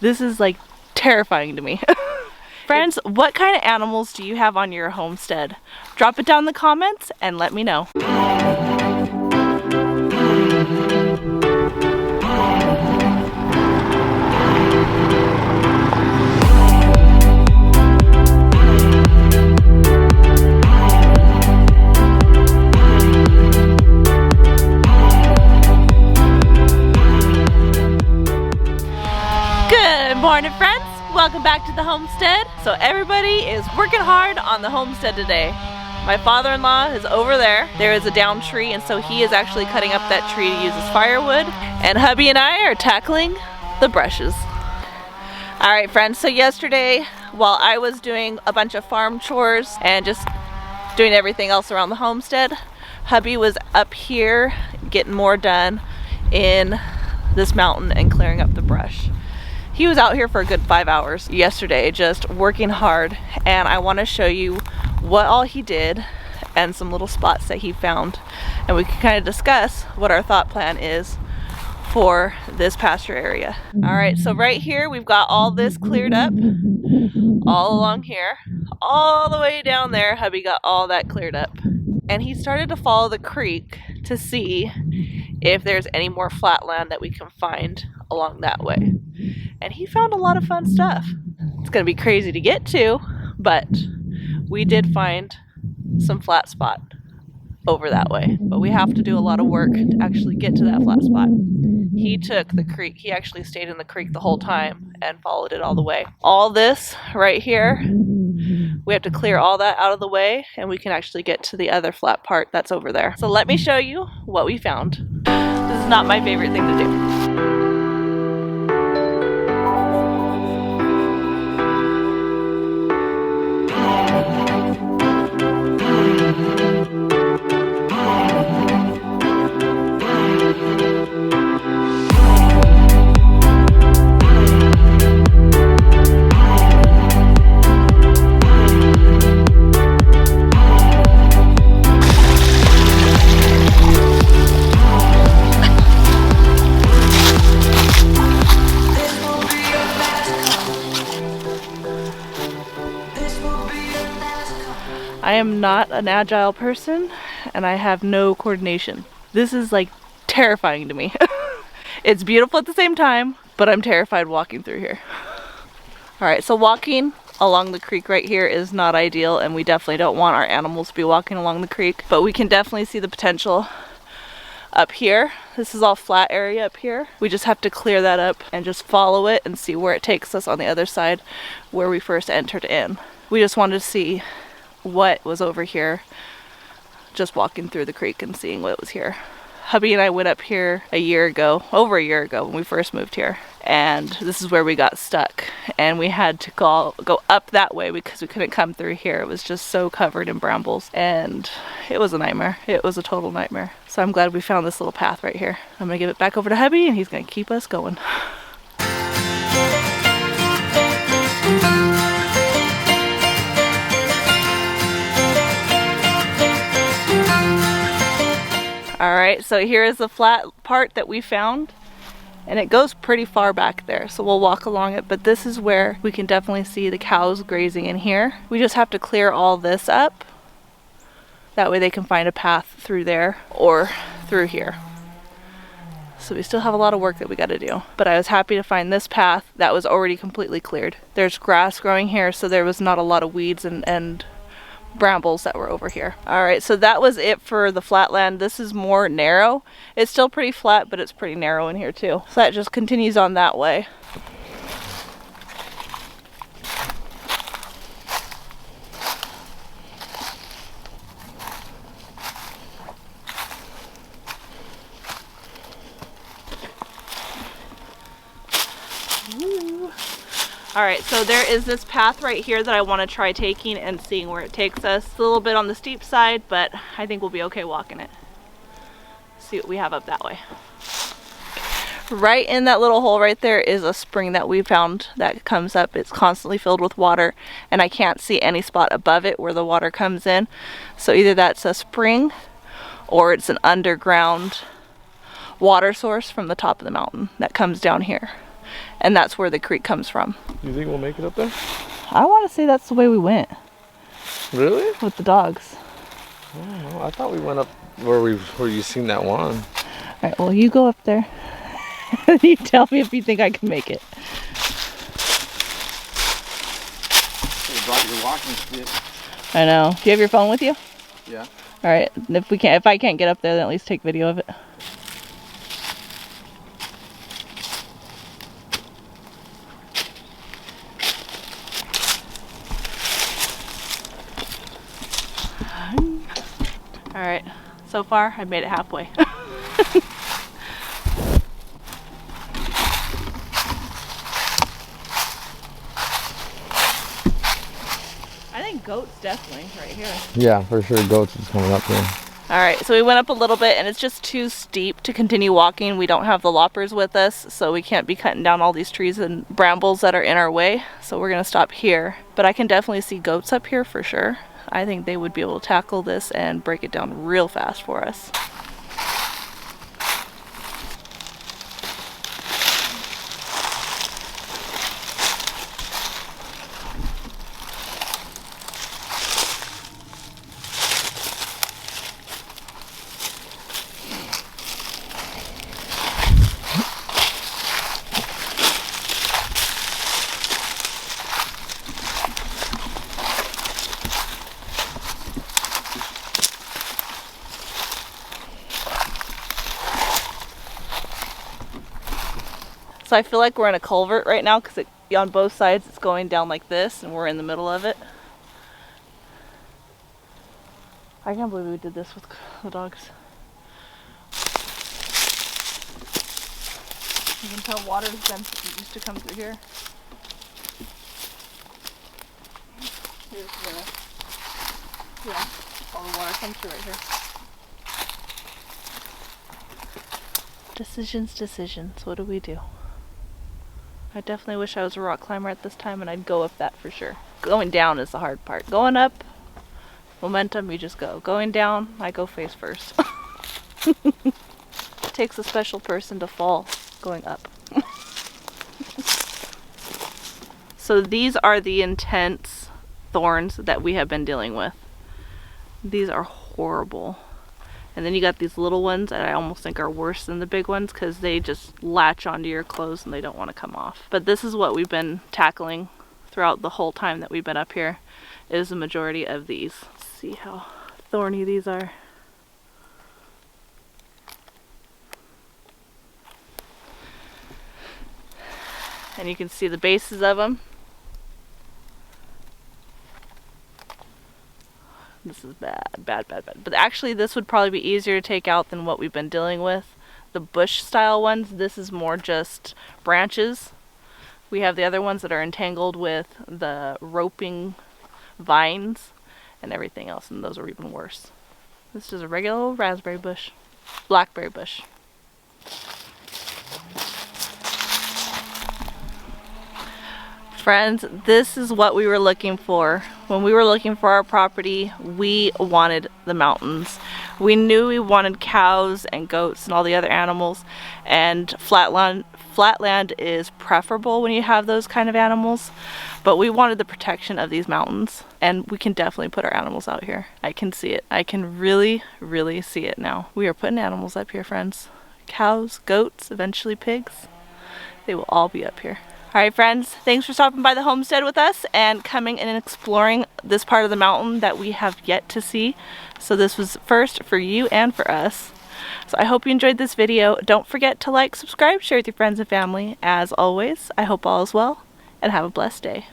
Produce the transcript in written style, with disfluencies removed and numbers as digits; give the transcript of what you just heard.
This is like terrifying to me. Friends, what kind of animals do you have on your homestead? Drop it down in the comments and let me know. Good morning, friends. Welcome back to the homestead. So everybody is working hard on the homestead today. My father-in-law is over there. There is a down tree, and so he is actually cutting up that tree to use as firewood. And hubby and I are tackling the brushes. All right, friends, so yesterday, while I was doing a bunch of farm chores and just doing everything else around the homestead, hubby was up here getting more done in this mountain and clearing up the brush. He was out here for a good 5 hours yesterday, just working hard, and I want to show you what all he did and some little spots that he found, and we can kind of discuss what our thought plan is for this pasture area. All right, so right here we've got all this cleared up, all along here, all the way down there. Hubby got all that cleared up, and he started to follow the creek to see if there's any more flatland that we can find along that way. And he found a lot of fun stuff. It's gonna be crazy to get to, but we did find some flat spot over that way. But we have to do a lot of work to actually get to that flat spot. He took the creek, he actually stayed in the creek the whole time and followed it all the way. All this right here, we have to clear all that out of the way, and we can actually get to the other flat part that's over there. So let me show you what we found. This is not my favorite thing to do. I am not an agile person, and I have no coordination. This is like terrifying to me. It's beautiful at the same time, but I'm terrified walking through here. All right, so walking along the creek right here is not ideal, and we definitely don't want our animals to be walking along the creek, but we can definitely see the potential up here. This is all flat area up here. We just have to clear that up and just follow it and see where it takes us on the other side where we first entered in. We just wanted to see what was over here, just walking through the creek and seeing what was here. Hubby and I went up here a year ago, over a year ago when we first moved here, and this is where we got stuck, and we had to go up that way because we couldn't come through here. It was just so covered in brambles, and it was a nightmare. It was a total nightmare. So I'm glad we found this little path right here. I'm gonna give it back over to hubby, and he's gonna keep us going. All right, so here is the flat part that we found, and it goes pretty far back there, so we'll walk along it, but this is where we can definitely see the cows grazing in here. We just have to clear all this up. That way they can find a path through there or through here. So we still have a lot of work that we got to do, but I was happy to find this path that was already completely cleared. There's grass growing here, so there was not a lot of weeds and brambles that were over here. All right, so that was it for the flatland. This is more narrow. It's still pretty flat, but it's pretty narrow in here too. So that just continues on that way. All right, so there is this path right here that I want to try taking and seeing where it takes us. It's a little bit on the steep side, but I think we'll be okay walking it. See what we have up that way. Right in that little hole right there is a spring that we found that comes up. It's constantly filled with water, and I can't see any spot above it where the water comes in. So either that's a spring or it's an underground water source from the top of the mountain that comes down here. and that's where the creek comes from. You think we'll make it up there? I want to say that's the way we went. Really? With the dogs. I don't know. I thought we went up where you seen that one. All right, well, you go up there. You tell me if you think I can make it. You brought your walking stick. I know. Do you have your phone with you? Yeah. All right. If I can't get up there, then at least take video of it. All right. So far, I made it halfway. I think goats definitely right here. Yeah, for sure. Goats is coming up here. All right, so we went up a little bit and it's just too steep to continue walking. We don't have the loppers with us, so we can't be cutting down all these trees and brambles that are in our way. So we're gonna stop here. But I can definitely see goats up here for sure. I think they would be able to tackle this and break it down real fast for us. So I feel like we're in a culvert right now because on both sides it's going down like this and we're in the middle of it. I can't believe we did this with the dogs. You can tell water's been used to come through here. Here's all the water comes through right here. Decisions. What do we do? I definitely wish I was a rock climber at this time and I'd go up that for sure. Going down is the hard part. Going up, momentum, you just go. Going down, I go face first. It takes a special person to fall going up. So these are the intense thorns that we have been dealing with. These are horrible. And then you got these little ones that I almost think are worse than the big ones because they just latch onto your clothes and they don't want to come off. But this is what we've been tackling throughout the whole time that we've been up here, is the majority of these. Let's see how thorny these are. And you can see the bases of them. This is bad. But actually this would probably be easier to take out than what we've been dealing with. The bush style ones, this is more just branches. We have the other ones that are entangled with the roping vines and everything else, and those are even worse. This is a regular old raspberry bush. Blackberry bush. Friends, this is what we were looking for. When we were looking for our property, we wanted the mountains. We knew we wanted cows and goats and all the other animals, and flatland is preferable when you have those kind of animals, but we wanted the protection of these mountains, and we can definitely put our animals out here. I can see it. I can really see it now. We are putting animals up here, friends. Cows, goats, eventually pigs. They will all be up here. Alright friends, thanks for stopping by the homestead with us and coming and exploring this part of the mountain that we have yet to see. So this was first for you and for us. So I hope you enjoyed this video. Don't forget to like, subscribe, share with your friends and family. As always, I hope all is well and have a blessed day.